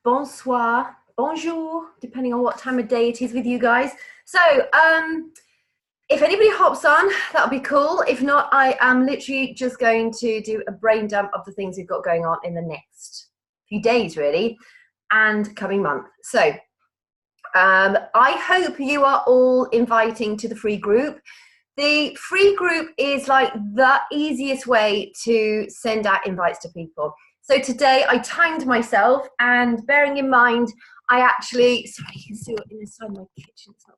bonsoir, bonjour, depending on what time of day it is with you guys. So, if anybody hops on, that'll be cool. If not, I am literally just going to do a brain dump of the things we've got going on in the next few days, really, and coming month. So, I hope you are all inviting to the free group. The free group is like the easiest way to send out invites to people. So today I timed myself, and bearing in mind, I actually, sorry, you can see it inside my kitchen. It's not,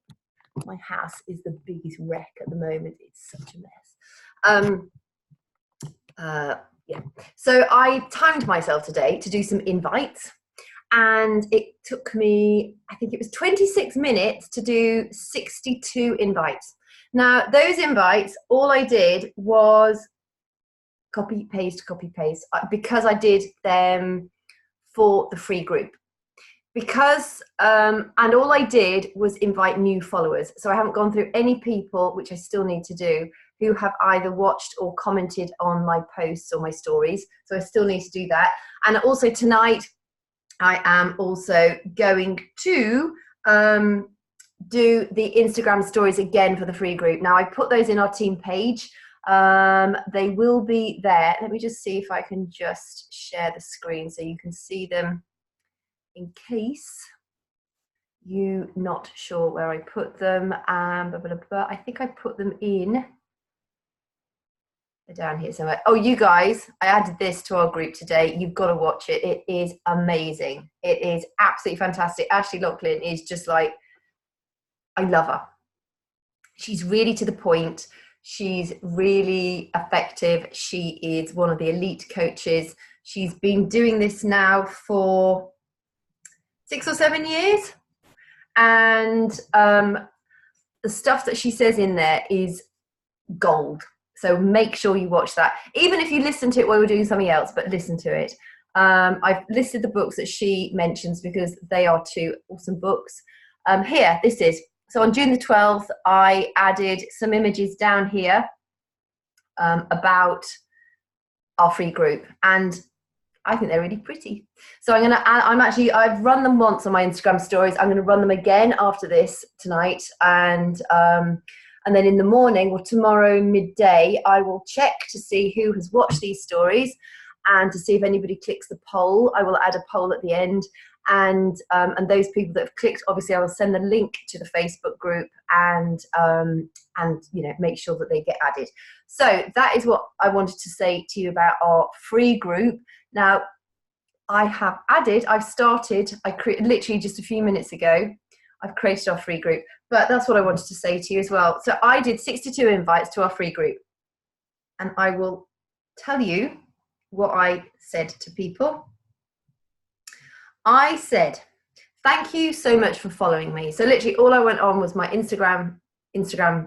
my house is the biggest wreck at the moment. It's such a mess. Yeah. So I timed myself today to do some invites, and it took me, I think it was 26 minutes to do 62 invites. Now, those invites, all I did was copy, paste, because I did them for the free group. Because, and all I did was invite new followers. So I haven't gone through any people, which I still need to do, who have either watched or commented on my posts or my stories. So I still need to do that. And also tonight, I am also going to do the Instagram stories again for the free group. Now, I put those in our team page. They will be there. Let me just see if I can just share the screen so you can see them in case you're not sure where I put them. I think I put them in down here somewhere. Oh, you guys, I added this to our group today. You've got to watch it. It is amazing. It is absolutely fantastic. Ashley Lachlan is just like, I love her. She's really to the point. She's really effective. She is one of the elite coaches. She's been doing this now for 6 or 7 years. And the stuff that she says in there is gold. So make sure you watch that. Even if you listen to it while we're doing something else, but listen to it. I've listed the books that she mentions because they are 2 awesome books. Here, this is. So on June the 12th, I added some images down here about our free group, and I think they're really pretty. So I've run them once on my Instagram stories. I'm going to run them again after this tonight, and then in the morning or tomorrow midday, I will check to see who has watched these stories and to see if anybody clicks the poll. I will add a poll at the end. And those people that have clicked, obviously I will send the link to the Facebook group and you know, make sure that they get added. So that is what I wanted to say to you about our free group. Now, I created literally just a few minutes ago, I've created our free group, but that's what I wanted to say to you as well. So I did 62 invites to our free group, and I will tell you what I said to people. I said, thank you so much for following me. So literally all I went on was my Instagram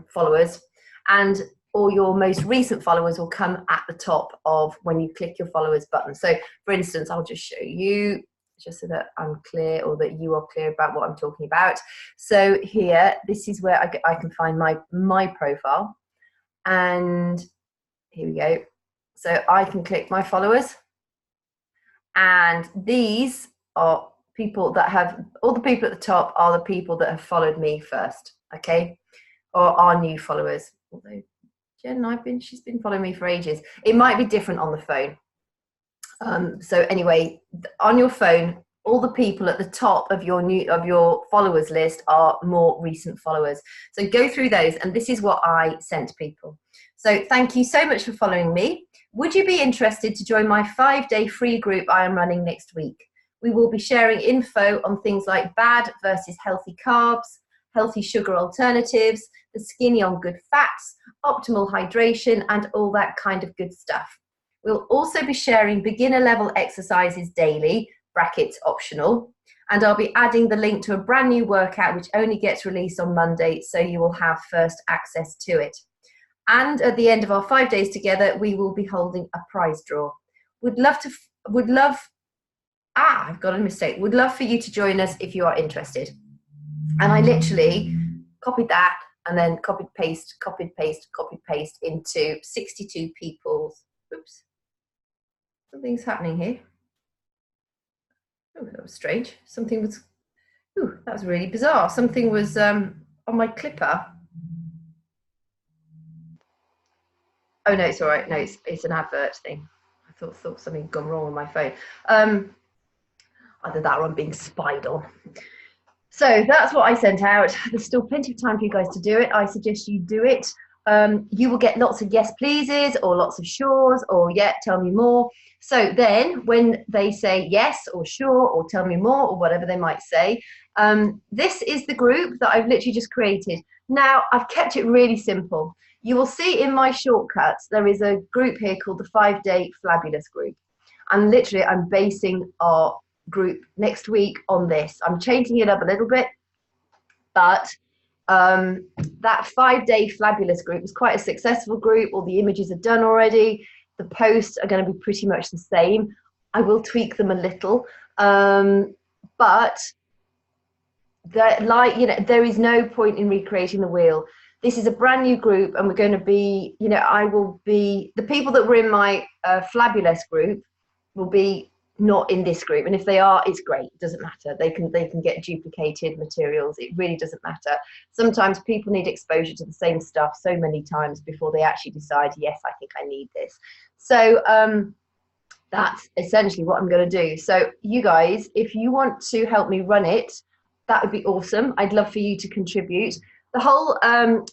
followers, and all your most recent followers will come at the top of when you click your followers button. So for instance, I'll just show you just so that I'm clear, or that you are clear about what I'm talking about. So here, this is where I can find my profile, and here we go. So I can click my followers, and these are people that have, all the people at the top are the people that have followed me first, okay, or are new followers. Although Jen, she's been following me for ages. It might be different on the phone. So anyway, on your phone, all the people at the top of your followers list are more recent followers. So go through those, and this is what I sent to people. So thank you so much for following me. Would you be interested to join my 5-day free group I am running next week? We will be sharing info on things like bad versus healthy carbs, healthy sugar alternatives, the skinny on good fats, optimal hydration, and all that kind of good stuff. We'll also be sharing beginner level exercises daily, brackets optional, and I'll be adding the link to a brand new workout which only gets released on Monday, so you will have first access to it. And at the end of our 5 days together, we will be holding a prize draw. Would love for you to join us if you are interested. And I literally copied that and then copied paste into 62 people's, oops, something's happening here. Oh, was strange. Something was, ooh, that was really bizarre. Something was on my clipper. Oh no, it's all right. No, it's an advert thing. I thought something had gone wrong on my phone. Either that or I'm being spied on. So that's what I sent out. There's still plenty of time for you guys to do it. I suggest you do it. You will get lots of yes pleases or lots of sures or yeah, tell me more. So then when they say yes or sure or tell me more or whatever they might say, this is the group that I've literally just created. Now, I've kept it really simple. You will see in my shortcuts, there is a group here called the 5-Day Flabulous group. And literally, I'm basing our group next week on this. I'm changing it up a little bit, but that 5-Day Flabulous group is quite a successful group. All the images are done already. The posts are going to be pretty much the same. I will tweak them a little, but there is no point in recreating the wheel. This is a brand new group, and we're going to be, I will be, the people that were in my Flabulous group will be not in this group, and if they are, it's great. It doesn't matter. They can get duplicated materials. It really doesn't matter. Sometimes people need exposure to the same stuff so many times before they actually decide, yes, I think I need this. So that's essentially what I'm going to do. So you guys, if you want to help me run it, that would be awesome. I'd love for you to contribute. The whole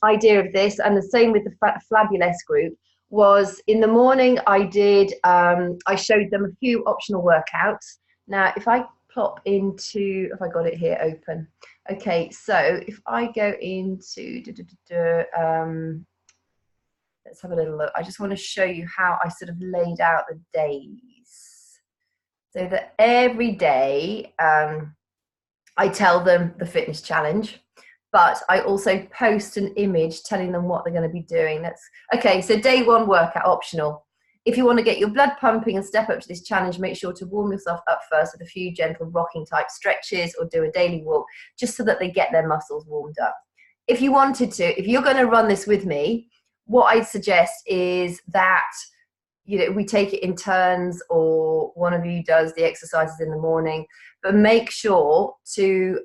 idea of this, and the same with the Flabulous group, was in the morning I did, I showed them a few optional workouts. Now, if I plop into, if I got it here open. Okay, so if I go into, let's have a little look. I just want to show you how I sort of laid out the days. So that every day I tell them the fitness challenge, but I also post an image telling them what they're going to be doing. That's okay. So day 1 workout optional. If you want to get your blood pumping and step up to this challenge, make sure to warm yourself up first with a few gentle rocking type stretches or do a daily walk, just so that they get their muscles warmed up. If you wanted to, if you're going to run this with me, what I'd suggest is that we take it in turns, or one of you does the exercises in the morning, but make sure to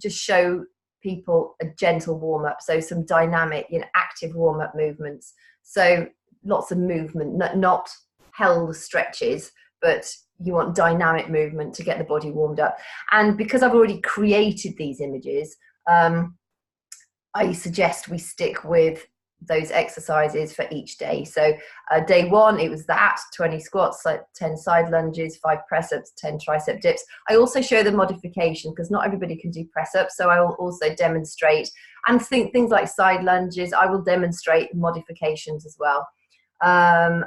just show people a gentle warm-up, so some dynamic, active warm-up movements. So lots of movement, not held stretches, but you want dynamic movement to get the body warmed up. And because I've already created these images, I suggest we stick with those exercises for each day. So day 1, it was that 20 squats, 10 side lunges, 5 press ups, 10 tricep dips. I also show the modification, because not everybody can do press ups, so I will also demonstrate, and things like side lunges, I will demonstrate modifications as well. And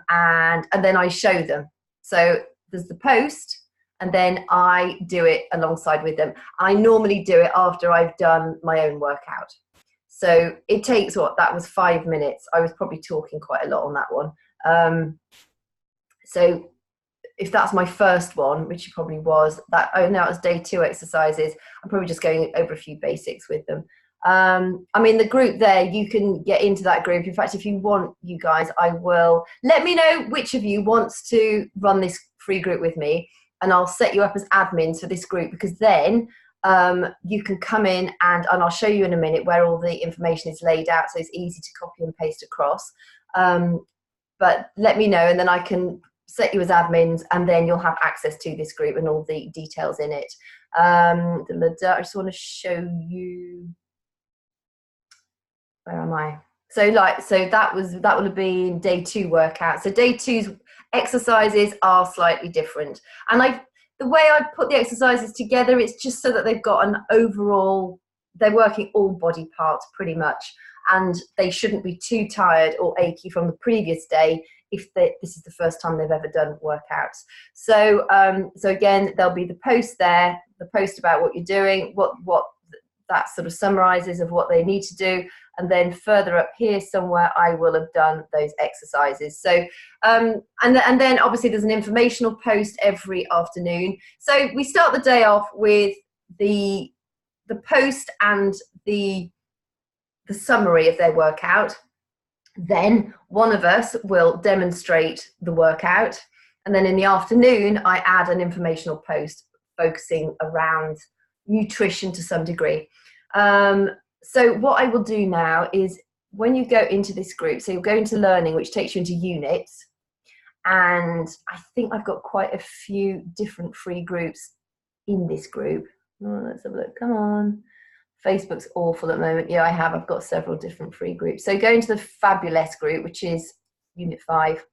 then I show them. So there's the post, and then I do it alongside with them. I normally do it after I've done my own workout. So it takes, that was 5 minutes. I was probably talking quite a lot on that one. So if that's my first one, which it probably was, now it's day 2 exercises, I'm probably just going over a few basics with them. I mean, the group there, you can get into that group. In fact, if you want, you guys, I will let me know which of you wants to run this free group with me, and I'll set you up as admins for this group, because then you can come in and I'll show you in a minute where all the information is laid out, so it's easy to copy and paste across. But let me know, and then I can set you as admins, and then you'll have access to this group and all the details in it. I just want to show you, where am I? So that would have been day 2 workout. So day 2's exercises are slightly different, and the way I put the exercises together, it's just so that they've got an overall, they're working all body parts pretty much, and they shouldn't be too tired or achy from the previous day if this is the first time they've ever done workouts. So so again, there'll be the post there, the post about what you're doing, what that sort of summarizes of what they need to do, and then further up here somewhere I will have done those exercises. So and then obviously there's an informational post every afternoon. So we start the day off with the post and the summary of their workout. Then one of us will demonstrate the workout, and then in the afternoon I add an informational post focusing around nutrition to some degree. So what I will do now is, when you go into this group, so you'll go into learning, which takes you into units, and I think I've got quite a few different free groups in this group. Oh, let's have a look. Come on. Facebook's awful at the moment. Yeah, I've got several different free groups. So go into the Fabulous group, which is Unit 5.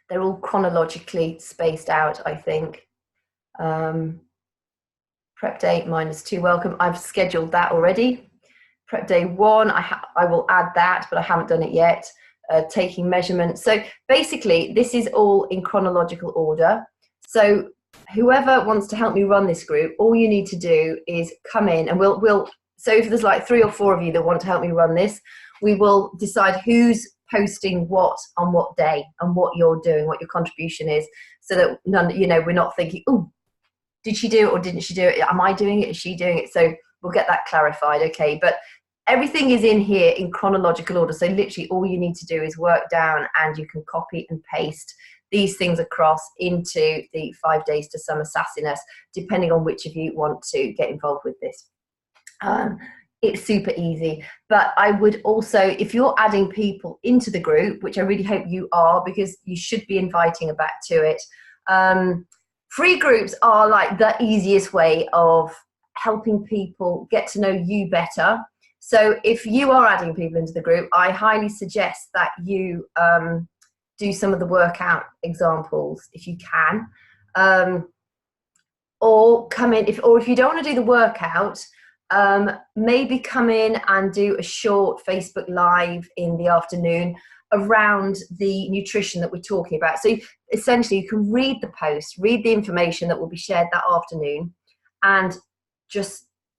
They're all chronologically spaced out, I think. Prep day -2, welcome. I've scheduled that already. Prep day 1, I will add that, but I haven't done it yet. Taking measurements. So basically, this is all in chronological order. So whoever wants to help me run this group, all you need to do is come in, and we'll so if there's like 3 or 4 of you that want to help me run this, we will decide who's posting what on what day and what you're doing, what your contribution is, so that we're not thinking, oh, did she do it or didn't she do it? Am I doing it? Is she doing it? So we'll get that clarified, okay? But everything is in here in chronological order. So literally all you need to do is work down, and you can copy and paste these things across into the 5 days to summer sassiness, depending on which of you want to get involved with this. It's super easy. But I would also, if you're adding people into the group, which I really hope you are, because you should be inviting them back to it, free groups are like the easiest way of helping people get to know you better. So if you are adding people into the group, I highly suggest that you do some of the workout examples if you can, or come in, if you don't want to do the workout, maybe come in and do a short Facebook Live in the afternoon around the nutrition that we're talking about. So essentially, you can read the post, read the information that will be shared that afternoon, and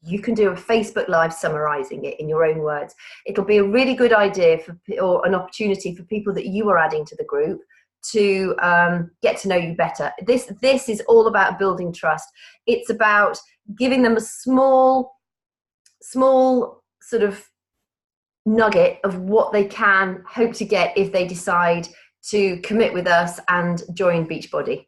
you can do a Facebook Live summarizing it in your own words. It'll be a really good idea or an opportunity for people that you are adding to the group to get to know you better. This is all about building trust. It's about giving them a small sort of nugget of what they can hope to get if they decide to commit with us and join Beachbody.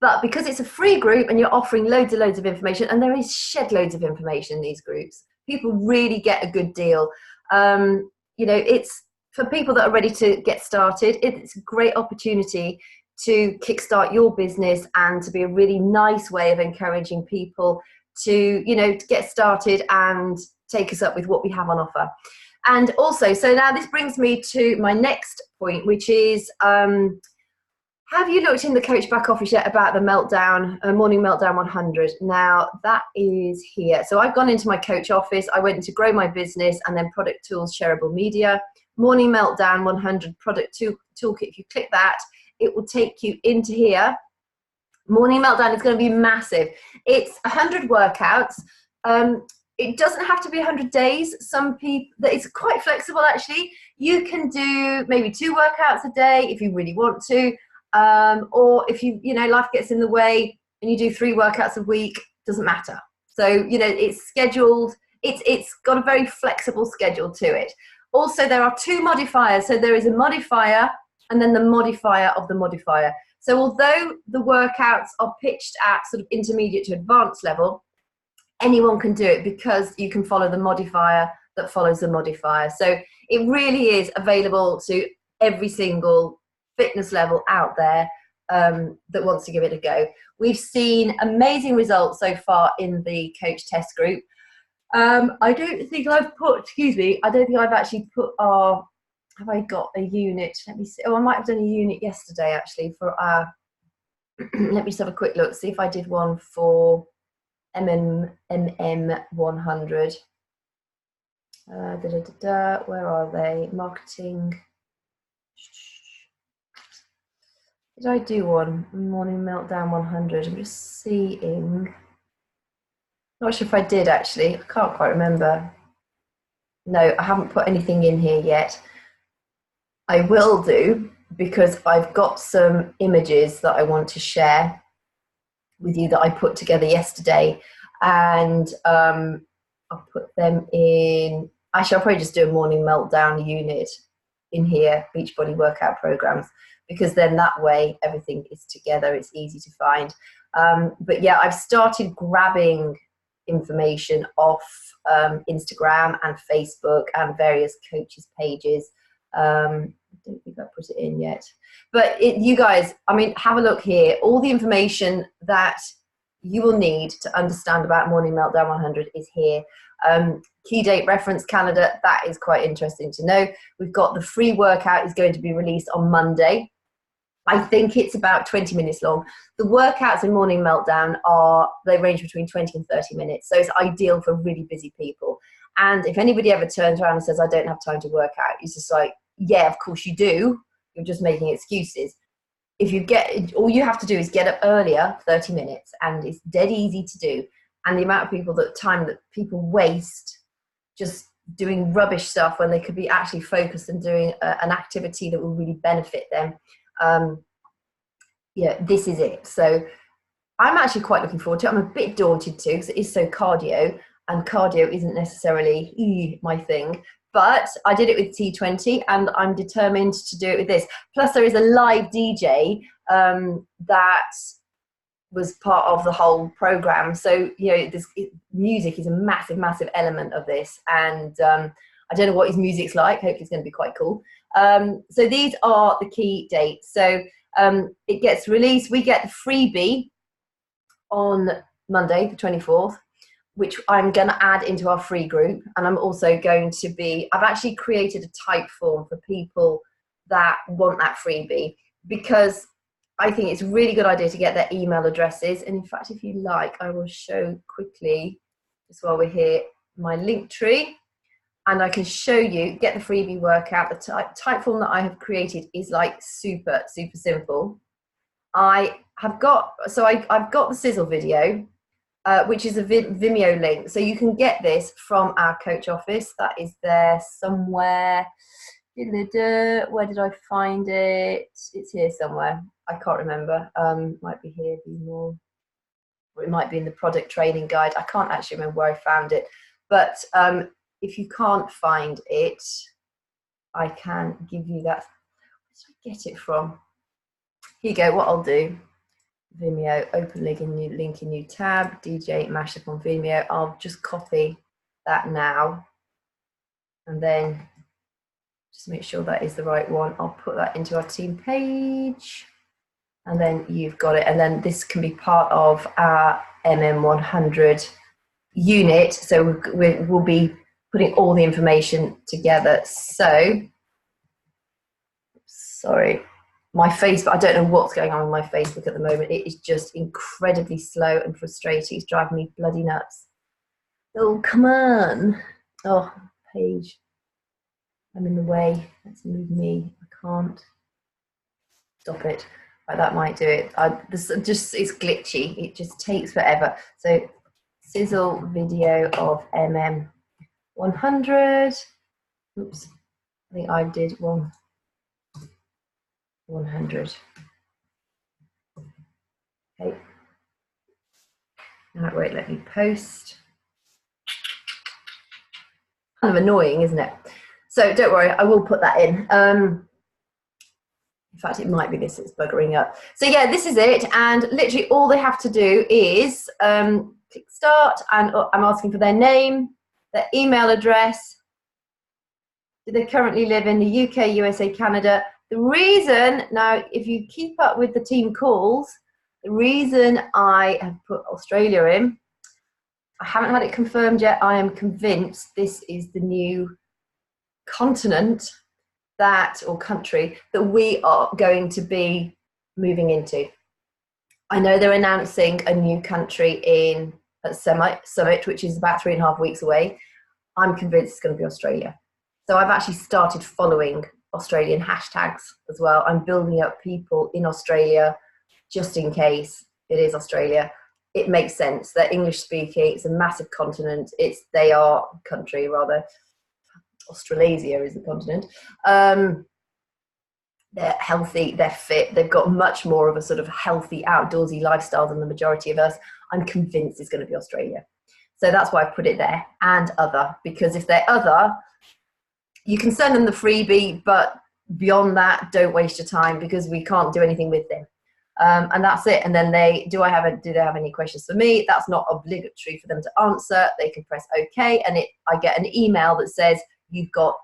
But because it's a free group and you're offering loads of information, and there is shed loads of information in these groups, people really get a good deal. It's for people that are ready to get started. It's a great opportunity to kickstart your business, and to be a really nice way of encouraging people to get started and take us up with what we have on offer. And also, so now this brings me to my next point, which is, have you looked in the Coach back office yet about the Morning Meltdown 100? Now that is here. So I've gone into my Coach office, I went into Grow My Business, and then Product Tools, Shareable Media, Morning Meltdown 100 Product Toolkit. If you click that, it will take you into here. Morning Meltdown is going to be massive. It's 100 workouts. It doesn't have to be 100 days. Some people, it's quite flexible actually. You can do maybe 2 workouts a day if you really want to. Or if life gets in the way and you do 3 workouts a week, doesn't matter. So it's scheduled. It's got a very flexible schedule to it. Also, there are 2 modifiers. So there is a modifier and then the modifier of the modifier. So although the workouts are pitched at sort of intermediate to advanced level, anyone can do it, because you can follow the modifier that follows the modifier. So it really is available to every single fitness level out there that wants to give it a go. We've seen amazing results so far in the Coach test group. I don't think I've actually put have I got a unit? Let me see. Oh, I might have done a unit yesterday actually for our, let me just have a quick look, see if I did one for MM 100. Where are they? Marketing. Did I do one? Morning Meltdown 100. I'm just seeing. Not sure if I did actually. I can't quite remember. No, I haven't put anything in here yet. I will do, because I've got some images that I want to share with you that I put together yesterday, and I'll put them in. Actually, I'll probably just do a Morning Meltdown unit in here, Beachbody workout programs, because then that way everything is together, it's easy to find. But yeah, I've started grabbing information off Instagram and Facebook and various coaches pages. I don't think I put it in yet, but you guys, I mean, have a look here. All the information that you will need to understand about Morning Meltdown 100 is here. Key date reference calendar, that is quite interesting to know. We've got the free workout is going to be released on Monday. I think it's about 20 minutes long. The workouts in Morning Meltdown they range between 20 and 30 minutes. So it's ideal for really busy people. And if anybody ever turns around and says, I don't have time to work out, it's just like, yeah, of course you do. You're just making excuses. All you have to do is get up earlier, 30 minutes, and it's dead easy to do. And the amount of time that people waste just doing rubbish stuff when they could be actually focused and doing an activity that will really benefit them. Yeah, this is it. So I'm actually quite looking forward to it. I'm a bit daunted too, because it is so cardio, and cardio isn't necessarily my thing. But I did it with T20, and I'm determined to do it with this. Plus, there is a live DJ that was part of the whole program. So, you know, music is a massive, massive element of this. And I don't know what his music's like. Hopefully it's going to be quite cool. So these are the key dates. So it gets released. We get the freebie on Monday, the 24th, which I'm going to add into our free group. And I'm also going to I've actually created a type form for people that want that freebie, because I think it's a really good idea to get their email addresses. And in fact, if you like, I will show quickly, just while we're here, my link tree. And I can show you, get the freebie workout. The type form that I have created is like super, super simple. I've got the sizzle video, which is a Vimeo link. So you can get this from our coach office. That is there somewhere. Where did I find it? It's here somewhere. I can't remember. Might be here, or it might be in the product training guide. I can't actually remember where I found it. But if you can't find it, I can give you that. Where did I get it from? Here you go. What I'll do, Vimeo, open link in new tab, DJ mashup on Vimeo. I'll just copy that now, and then just make sure that is the right one. I'll put that into our team page, and then you've got it. And then this can be part of our MM100 unit. So we'll be putting all the information together. So, sorry, my Facebook, I don't know what's going on with my Facebook at the moment. It is just incredibly slow and frustrating. It's driving me bloody nuts. Oh, come on. Oh, page. I'm in the way. Let's move me. I can't. Stop it. Right, that might do it. It's glitchy. It just takes forever. So, sizzle video of MM100. Oops. I think I did 100. Okay. Now it won't let me post. Kind of annoying, isn't it? So don't worry, I will put that in. In fact, it might be this, it's buggering up. So yeah, this is it. And literally all they have to do is click start, and I'm asking for their name, their email address. Do they currently live in the UK, USA, Canada? The reason, now if you keep up with the team calls, the reason I have put Australia in, I haven't had it confirmed yet. I am convinced this is the new continent or country that we are going to be moving into. I know they're announcing a new country at Summit, which is about 3.5 weeks away. I'm convinced it's going to be Australia. So I've actually started following Australian hashtags as well. I'm building up people in Australia just in case it is Australia. It makes sense. They're English speaking. It's a massive continent. They are country rather. Australasia is the continent. They're healthy, they're fit, they've got much more of a sort of healthy outdoorsy lifestyle than the majority of us. I'm convinced it's going to be Australia. So that's why I put it there, and other, because if they're other, you can send them the freebie, but beyond that, don't waste your time, because we can't do anything with them. And that's it. And then do they have any questions for me? That's not obligatory for them to answer. They can press OK, and I get an email that says you've got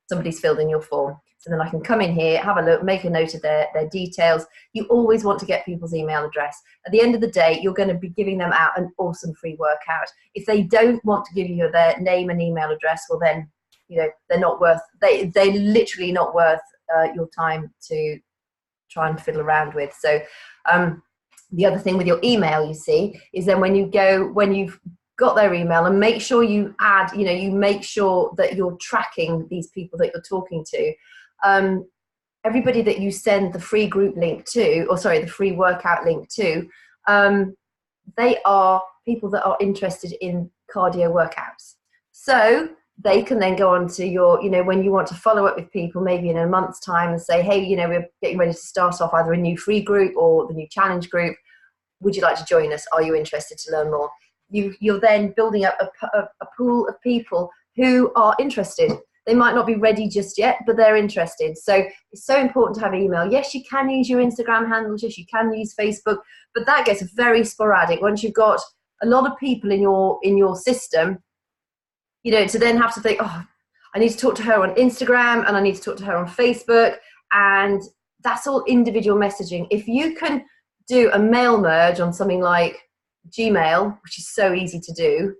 somebody's filled in your form. So then I can come in here, have a look, make a note of their details. You always want to get people's email address. At the end of the day, you're going to be giving them out an awesome free workout. If they don't want to give you their name and email address, well then, they're not worth, they're literally not worth your time to try and fiddle around with. So the other thing with your email, you see, is then when you've got their email, and make sure you add, you make sure that you're tracking these people that you're talking to. Everybody that you send the free group link to, the free workout link to, they are people that are interested in cardio workouts. So they can then go on to your, when you want to follow up with people, maybe in a month's time, and say, hey, we're getting ready to start off either a new free group or the new challenge group. Would you like to join us? Are you interested to learn more? You're then building up a pool of people who are interested. They might not be ready just yet, but they're interested. So it's so important to have email. Yes, you can use your Instagram handles. Yes, you can use Facebook, but that gets very sporadic. Once you've got a lot of people in your system, to then have to think, oh, I need to talk to her on Instagram and I need to talk to her on Facebook, and that's all individual messaging. If you can do a mail merge on something like Gmail, which is so easy to do,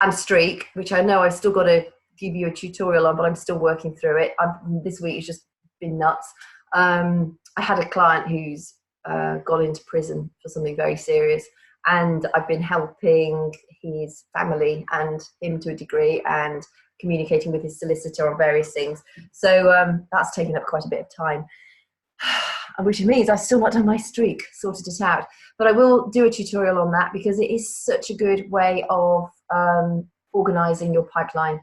and Streak, which I know I've still got to give you a tutorial on, but I'm still working through it. This week has just been nuts. I had a client who's got into prison for something very serious, and I've been helping his family and him to a degree, and communicating with his solicitor on various things. So that's taken up quite a bit of time, which means I've still not done my Streak, sorted it out. But I will do a tutorial on that, because it is such a good way of organising your pipeline.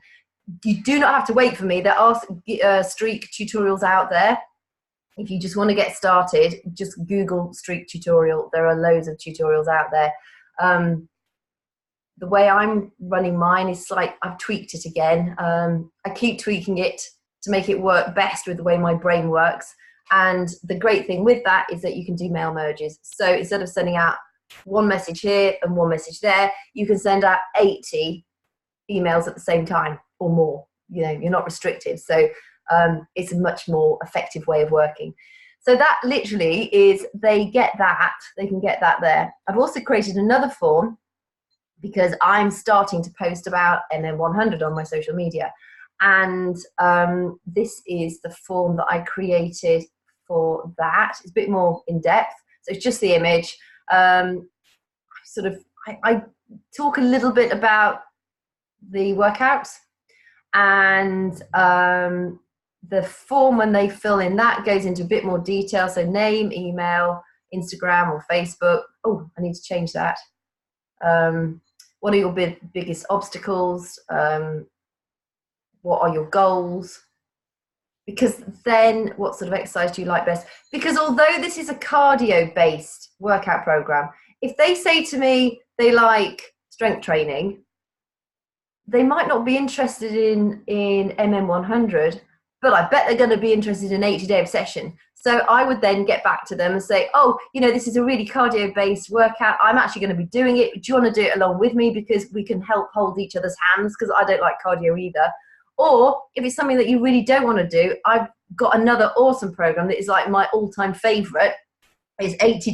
You do not have to wait for me. There are Streak tutorials out there. If you just want to get started, just Google Streak tutorial. There are loads of tutorials out there. The way I'm running mine is I've tweaked it again. I keep tweaking it to make it work best with the way my brain works. And the great thing with that is that you can do mail merges. So instead of sending out one message here and one message there, you can send out 80 emails at the same time or more. You're not restricted. So it's a much more effective way of working. So that literally is, they can get that there. I've also created another form, because I'm starting to post about MM100 on my social media. And this is the form that I created for that. It's a bit more in depth. So it's just the image. I talk a little bit about the workouts, and the form, when they fill in that, goes into a bit more detail. So name, email, Instagram or Facebook. Oh, I need to change that. What are your biggest obstacles? What are your goals? Because then, what sort of exercise do you like best? Because although this is a cardio-based workout program, if they say to me they like strength training, they might not be interested in MM100, but I bet they're going to be interested in 80-day obsession. So I would then get back to them and say, oh, this is a really cardio-based workout. I'm actually going to be doing it. Do you want to do it along with me? Because we can help hold each other's hands, because I don't like cardio either. Or if it's something that you really don't want to do, I've got another awesome program that is like my all-time favorite. It's 80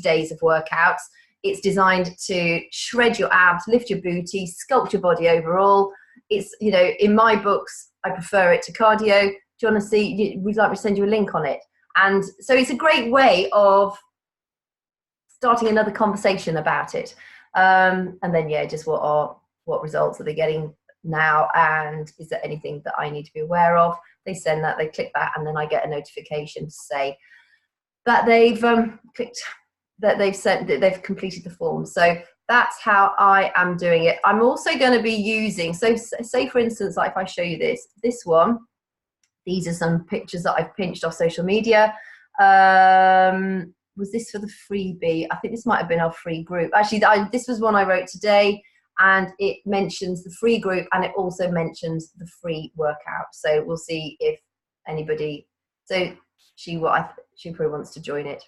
days of workouts. It's designed to shred your abs, lift your booty, sculpt your body overall. It's, in my books, I prefer it to cardio. Do you want to see? We'd like to send you a link on it. And so it's a great way of starting another conversation about it. And then, just what results are they getting now, and is there anything that I need to be aware of? They send that, they click that, and then I get a notification to say that they've clicked, that they've completed the form. So that's how I am doing it. I'm also going to be using, so say for instance, like if I show you this one, these are some pictures that I've pinched off social media. Was this for the freebie? I think this might have been our free group. Actually, this was one I wrote today, and it mentions the free group, and it also mentions the free workout. So we'll see if anybody. So she probably wants to join it,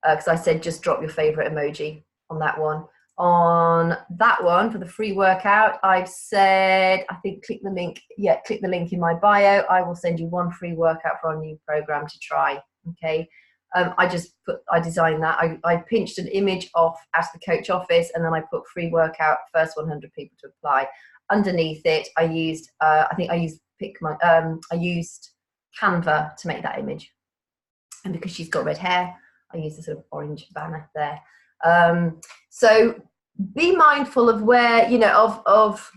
because I said just drop your favorite emoji on that one. On that one for the free workout, I've said, I think click the link. Yeah, click the link in my bio. I will send you one free workout for our new program to try. Okay. I designed that. I pinched an image off at the coach office, and then I put free workout, first 100 people to apply. Underneath it, I used, I used Canva to make that image. And because she's got red hair, I used a sort of orange banner there. So be mindful of where, of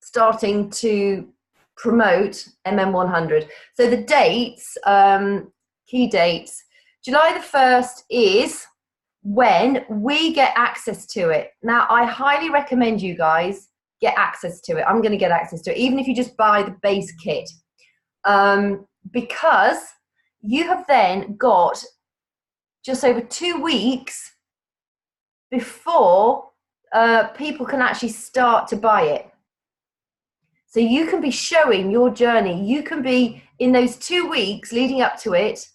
starting to promote MM100. So the dates, key dates, July the 1st is when we get access to it. Now, I highly recommend you guys get access to it. I'm going to get access to it, even if you just buy the base kit, because you have then got just over 2 weeks before people can actually start to buy it. So you can be showing your journey. You can be, in those 2 weeks leading up to it,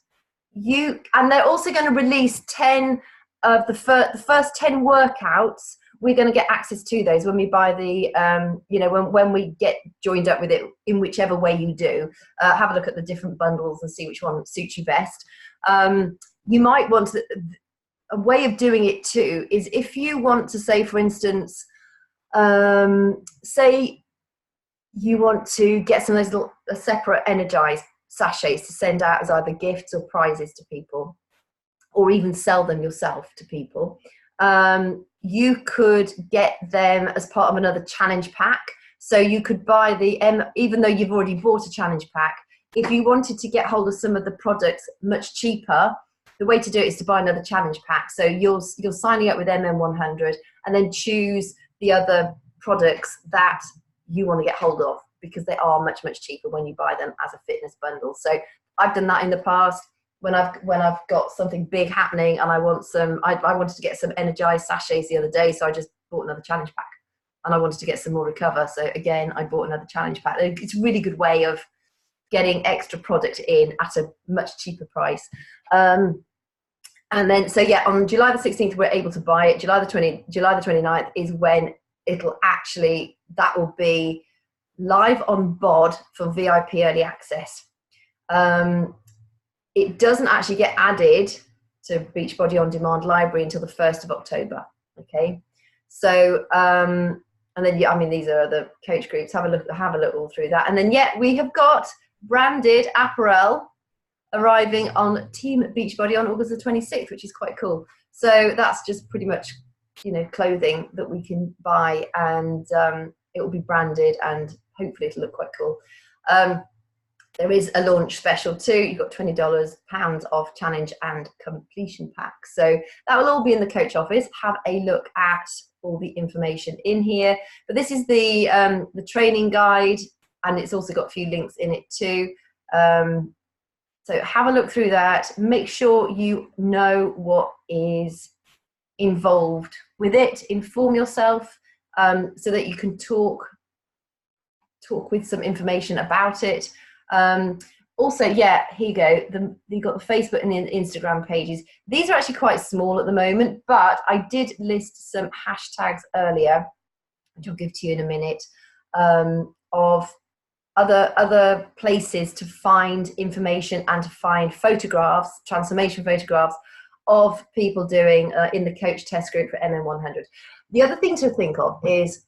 and they're also going to release 10 of the first 10 workouts. We're going to get access to those when we buy the, when we get joined up with it, in whichever way you do. Have a look at the different bundles and see which one suits you best. You might want to, a way of doing it too is if you want to say, for instance, say you want to get some of those little separate energized sachets to send out as either gifts or prizes to people, or even sell them yourself to people. You could get them as part of another challenge pack. So you could buy even though you've already bought a challenge pack, if you wanted to get hold of some of the products much cheaper, the way to do it is to buy another challenge pack. So you're signing up with MM100 and then choose the other products that you want to get hold of, because they are much, much cheaper when you buy them as a fitness bundle. So I've done that in the past when I've got something big happening and I want I wanted to get some energized sachets the other day. So I just bought another challenge pack, and I wanted to get some more Recover. So again, I bought another challenge pack. It's a really good way of getting extra product in at a much cheaper price. And then, so yeah, on July the 16th, we're able to buy it. July the 29th is when that will be live on bod for VIP early access. It doesn't actually get added to Beachbody On Demand library until the 1st of October. Okay. So, and then, yeah, I mean, these are the coach groups. Have a look all through that. And then, yeah, we have got branded apparel arriving on Team Beachbody on August the 26th, which is quite cool. So that's just pretty much, clothing that we can buy, and it will be branded, and hopefully it'll look quite cool. There is a launch special too. You've got £20 off challenge and completion pack. So that will all be in the coach office. Have a look at all the information in here. But this is the training guide, and it's also got a few links in it too. So have a look through that. Make sure you know what is involved with it. Inform yourself so that you can talk with some information about it. Also, yeah, here you go. You've got the Facebook and the Instagram pages. These are actually quite small at the moment, but I did list some hashtags earlier, which I'll give to you in a minute, of other places to find information and to find photographs, transformation photographs of people doing in the coach test group for MM100. The other thing to think of is,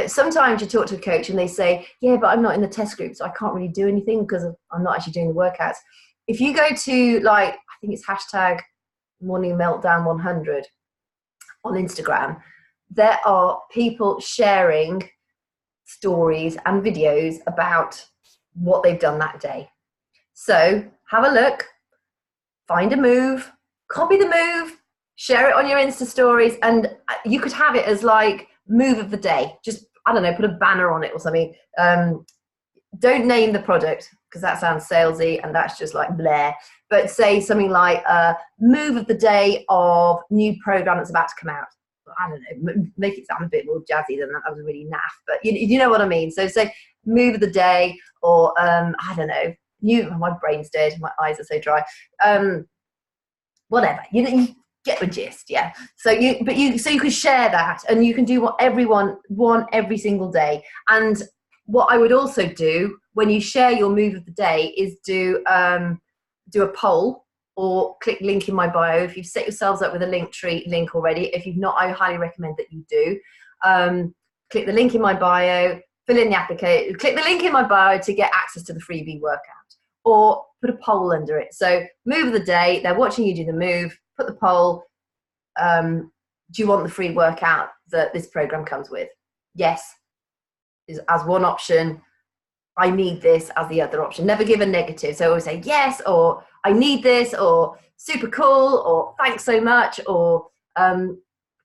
sometimes you talk to a coach and they say, yeah, but I'm not in the test group, so I can't really do anything because I'm not actually doing the workouts. If you go to, I think it's hashtag Morning Meltdown 100 on Instagram, there are people sharing stories and videos about what they've done that day. So have a look, find a move, copy the move, share it on your Insta stories, and you could have it as move of the day. Just, I don't know, put a banner on it or something. Don't name the product because that sounds salesy and that's just blah. But say something like move of the day of new program that's about to come out. I don't know, make it sound a bit more jazzy than that. That was really naff, but you know what I mean. So say move of the day, or I don't know, my brain's dead, my eyes are so dry. Whatever, you get the gist, yeah. So you can share that, and you can do what everyone want every single day. And what I would also do when you share your move of the day is do a poll, or click link in my bio. If you've set yourselves up with a Linktree link already, if you've not, I highly recommend that you do. Click the link in my bio, fill in the application, click the link in my bio to get access to the freebie workout, or put a poll under it. So move of the day, they're watching you do the move, put the poll, do you want the free workout that this program comes with? Yes, is as one option. I need this as the other option. Never give a negative. So always say yes, or I need this, or super cool, or thanks so much, or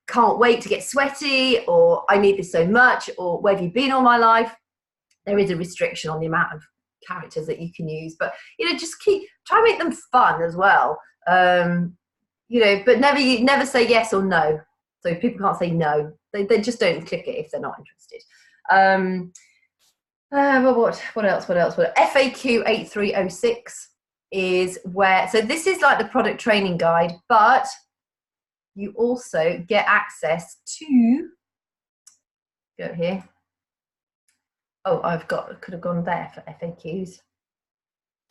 can't wait to get sweaty, or I need this so much, or where have you been all my life? There is a restriction on the amount of characters that you can use, but just try and make them fun as well. But never say yes or no. So people can't say no. They just don't click it if they're not interested. What else? FAQ 8306 is where, so this is like the product training guide, but you also get access to, go here. Oh, could have gone there for FAQs.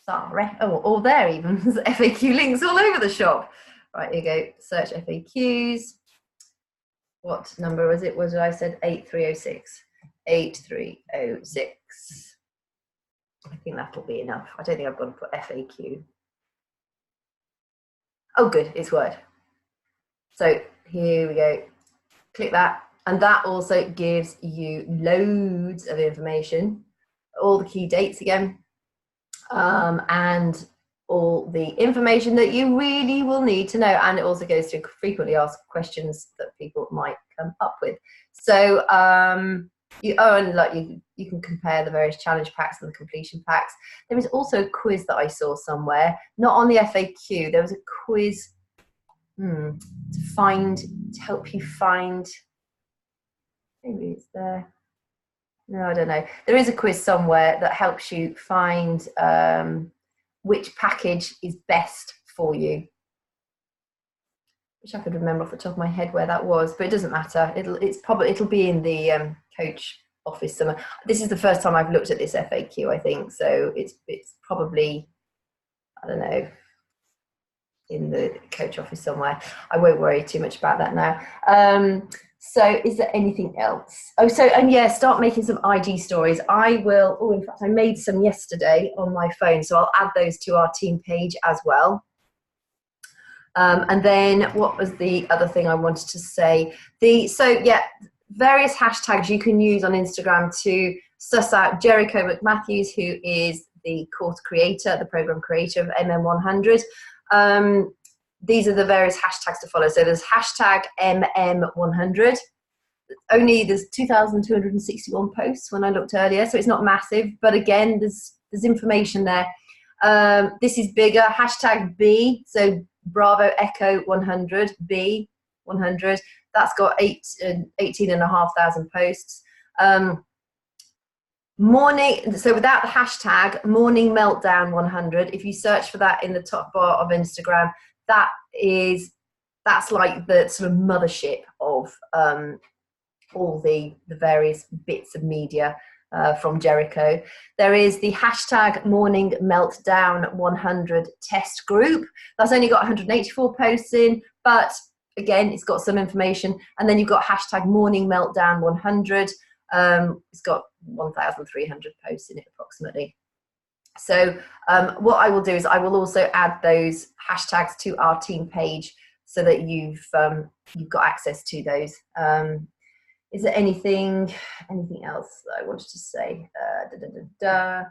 Sorry. Oh, or there even. There's FAQ links all over the shop. Right, here you go. Search FAQs. What number was it? What did I said? 8306. 8306. I think that'll be enough. I don't think I've got to put FAQ. Oh, good. It's Word. So here we go. Click that. And that also gives you loads of information, all the key dates again, and all the information that you really will need to know. And it also goes through frequently asked questions that people might come up with. So you can compare the various challenge packs and the completion packs. There is also a quiz that I saw somewhere, not on the FAQ. There was a quiz to help you find. Maybe it's there. No, I don't know. There is a quiz somewhere that helps you find which package is best for you. Wish I could remember off the top of my head where that was, but it doesn't matter. It'll be in the coach office somewhere. This is the first time I've looked at this FAQ, I think, so it's probably, I don't know, in the coach office somewhere. I won't worry too much about that now. So is there anything else? Oh, so, and yeah, start making some IG stories. I will, in fact, I made some yesterday on my phone, so I'll add those to our team page as well. And then what was the other thing I wanted to say? Various hashtags you can use on Instagram to suss out Jericho McMatthews, who is the course creator, the program creator of MM100. These are the various hashtags to follow. So there's hashtag MM100. There's 2,261 posts when I looked earlier, so it's not massive, but again, there's information there. This is bigger, hashtag B, so Bravo Echo 100, B 100. That's got 18,500 posts. So without the hashtag Morning Meltdown 100, if you search for that in the top bar of Instagram, that's like the sort of mothership of all the various bits of media from Jericho. There is the hashtag Morning Meltdown 100 test group. That's only got 184 posts in, but again, it's got some information. And then you've got hashtag Morning Meltdown 100. It's got 1,300 posts in it approximately. So what I will do is I will also add those hashtags to our team page so that you've got access to those. Is there anything else that I wanted to say? No,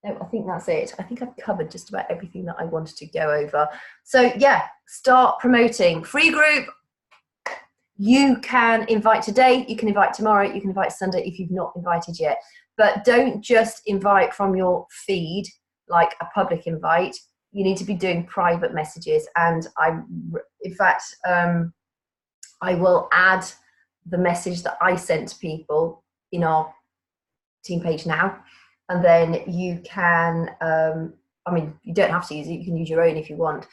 I think that's it. I think I've covered just about everything that I wanted to go over. So yeah, start promoting. Free group. You can invite today, you can invite tomorrow, you can invite Sunday if you've not invited yet. But don't just invite from your feed like a public invite. You need to be doing private messages. And I will add the message that I sent to people in our team page now. and then you can, I mean, you don't have to use it, you can use your own if you want.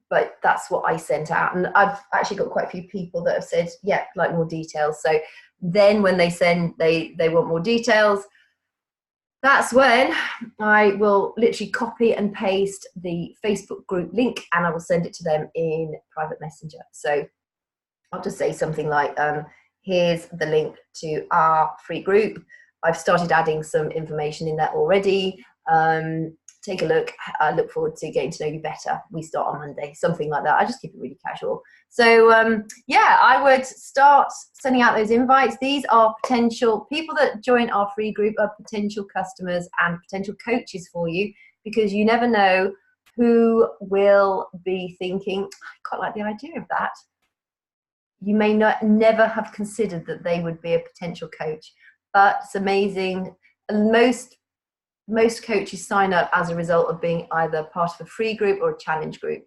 But that's what I sent out. And I've actually got quite a few people that have said, yeah, like more details. So then when they send, they want more details, that's when I will literally copy and paste the Facebook group link and I will send it to them in private messenger. So I'll just say something like, here's the link to our free group. I've started adding some information in there already. Take a look. I look forward to getting to know you better. We start on Monday, something like that. I just keep it really casual. So yeah, I would start sending out those invites. These are potential people that join our free group, are potential customers and potential coaches for you, because you never know who will be thinking, I quite like the idea of that. You may never have considered that they would be a potential coach, but it's amazing. And most coaches sign up as a result of being either part of a free group or a challenge group.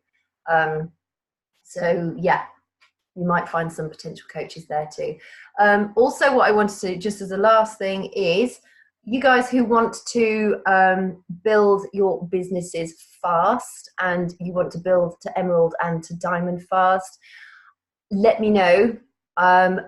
So yeah, you might find some potential coaches there too. Also, what I wanted to, just as a last thing, is you guys who want to build your businesses fast and you want to build to Emerald and to Diamond fast, let me know,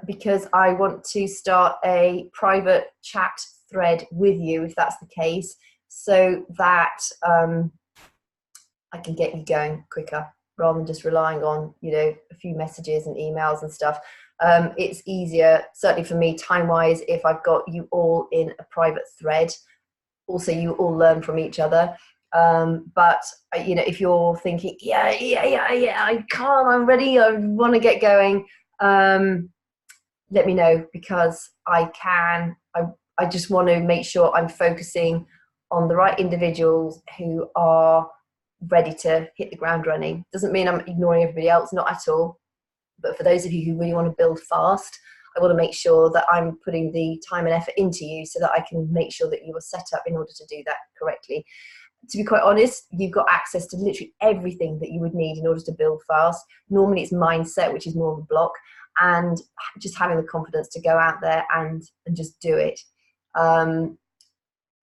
because I want to start a private chat thread with you if that's the case, so that I can get you going quicker rather than just relying on, you know, a few messages and emails and stuff. It's easier, certainly for me, time-wise, if I've got you all in a private thread. Also, you all learn from each other. But you know, if you're thinking, yeah, I can't, I'm ready, I want to get going, let me know, because I just want to make sure I'm focusing on the right individuals who are ready to hit the ground running. Doesn't mean I'm ignoring everybody else, not at all. But for those of you who really want to build fast, I want to make sure that I'm putting the time and effort into you so that I can make sure that you are set up in order to do that correctly. To be quite honest, you've got access to literally everything that you would need in order to build fast. Normally it's mindset, which is more of a block, and just having the confidence to go out there and just do it.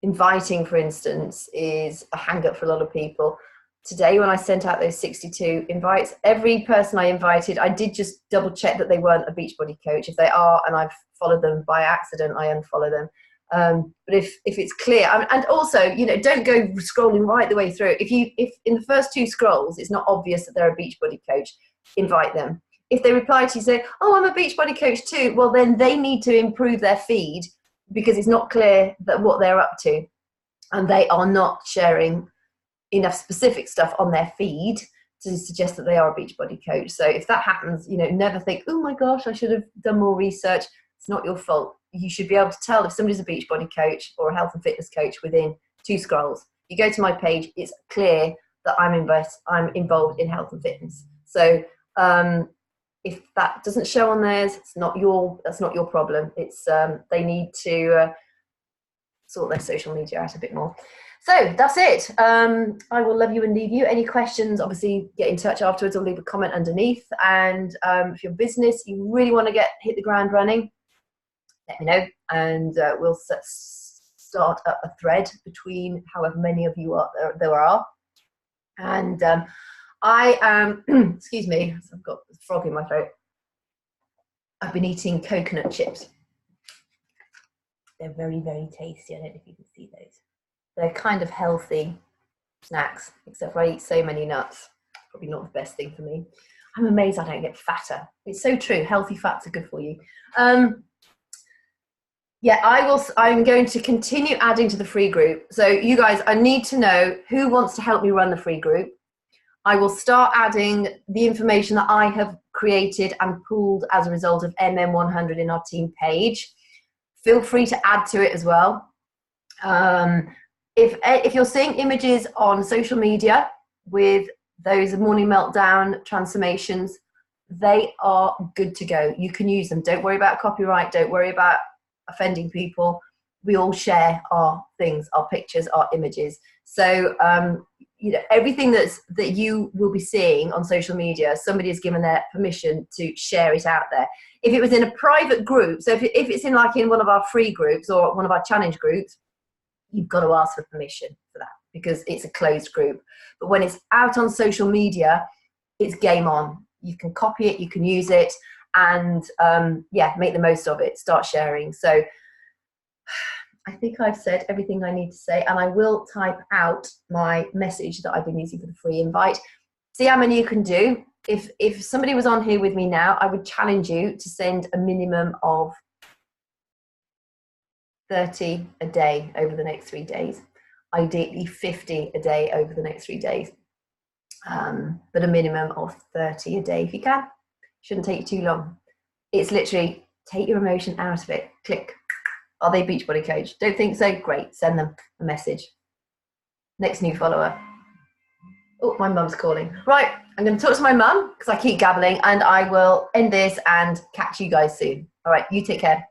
Inviting, for instance, is a hang-up for a lot of people. Today, when I sent out those 62 invites, every person I invited, I did just double check that they weren't a Beachbody coach. If they are, and I've followed them by accident, I unfollow them. But if it's clear, and also, you know, don't go scrolling right the way through. If in the first 2 scrolls it's not obvious that they're a Beachbody coach, invite them. If they reply to you say, oh, I'm a Beachbody coach too, well then they need to improve their feed, because it's not clear that what they're up to, and they are not sharing enough specific stuff on their feed to suggest that they are a Beachbody coach. So if that happens, you know, never think, oh my gosh, I should have done more research. It's not your fault. You should be able to tell if somebody's a Beachbody coach or a health and fitness coach within 2 scrolls. You go to my page, it's clear that I'm involved in health and fitness. So if that doesn't show on theirs, that's not your problem. It's they need to sort their social media out a bit more. So that's it. I will love you and leave you. Any questions, obviously get in touch afterwards or leave a comment underneath. And if your business, you really want to hit the ground running, let me know, and we'll start up a thread between however many of you there are. And I am, excuse me, I've got a frog in my throat. I've been eating coconut chips. They're very, very tasty. I don't know if you can see those. They're kind of healthy snacks, except for I eat so many nuts. Probably not the best thing for me. I'm amazed I don't get fatter. It's so true. Healthy fats are good for you. Yeah, I'm going to continue adding to the free group. So you guys, I need to know who wants to help me run the free group. I will start adding the information that I have created and pooled as a result of MM100 in our team page. Feel free to add to it as well. If you're seeing images on social media with those morning meltdown transformations, they are good to go. You can use them. Don't worry about copyright. Don't worry about offending people. We all share our things, our pictures, our images. So you know, everything that you will be seeing on social media, somebody has given their permission to share it out there. If it was in a private group, so if it's in one of our free groups or one of our challenge groups, you've got to ask for permission for that because it's a closed group. But when it's out on social media, it's game on. You can copy it, you can use it, and yeah, make the most of it. Start sharing. So I think I've said everything I need to say, and I will type out my message that I've been using for the free invite. See how many you can do. If somebody was on here with me now, I would challenge you to send a minimum of 30 a day over the next 3 days. Ideally 50 a day over the next 3 days. But a minimum of 30 a day if you can. Shouldn't take you too long. It's literally take your emotion out of it. Click. Are they Beachbody Coach? Don't think so? Great. Send them a message. Next new follower. Oh, my mum's calling. Right, I'm going to talk to my mum because I keep gabbling, and I will end this and catch you guys soon. All right, you take care.